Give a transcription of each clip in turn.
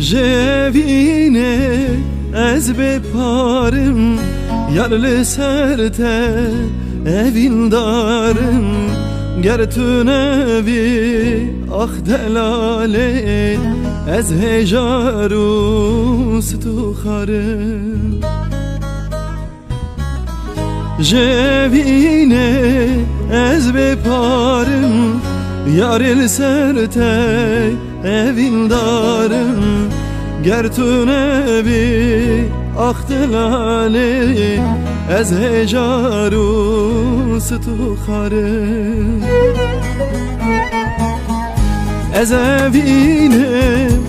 جوینه از بپارم یار سرته evin darım ger tu nevi ah delale ez hejaru stu kharım jevine ez beparım yar el serte evin darım ger tu nevi ah delale ez hejaru stu kharım ez evinem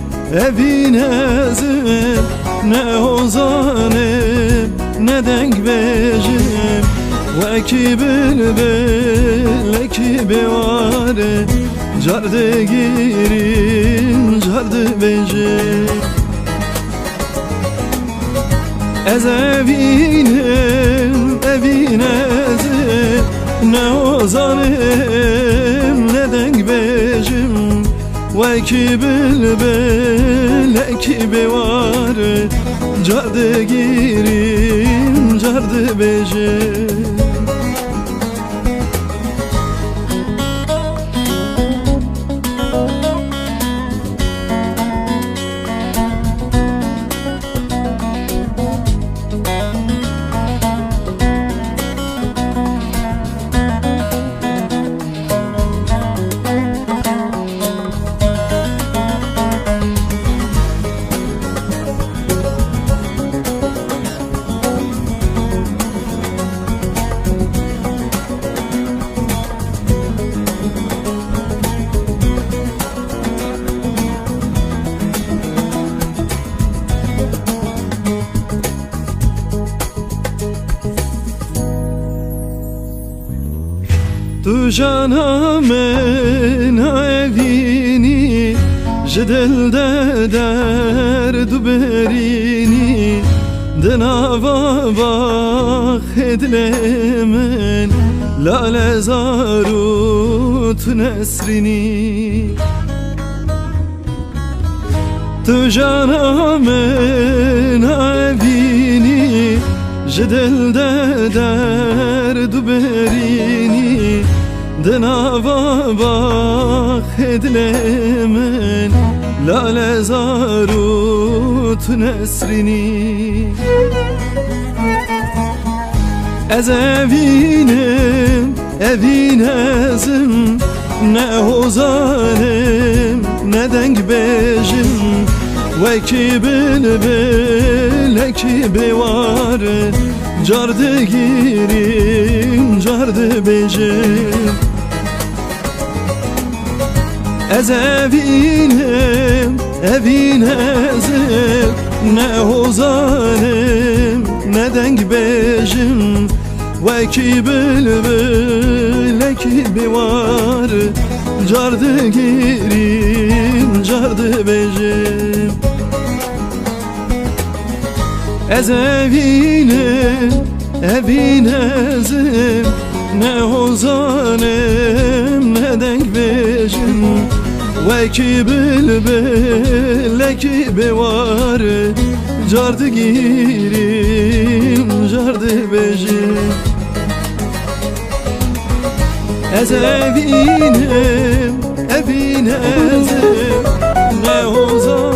evinezim ne ozanem ne denk bejim ve ki bülbül ki bevare carde girin carde bejim ez evinem evinezim ne ozanem ne denk bejim ve ki bülbül ki bevare carde girin carde bejim Tu jana mena evini jedel de derdu berini denava bak edlemen lale zarut nesrini Tu jana mena evini jedel de derdu berini denava bak edlemen lale zarut nesrini ez evinem evinezim ne ozanem ne denk bejim ve ki bülbül ki bevare carde girin carde bejim ez evinem evinezim ne ozanem ne denk bejim ve ki bülbül ki bevare carde girin carde bejim ez evinem evinezim ne ozanem ne denk bejim ve ki bülbül ki bevare carde girin carde bejim ez evinem evinezim ne ozanem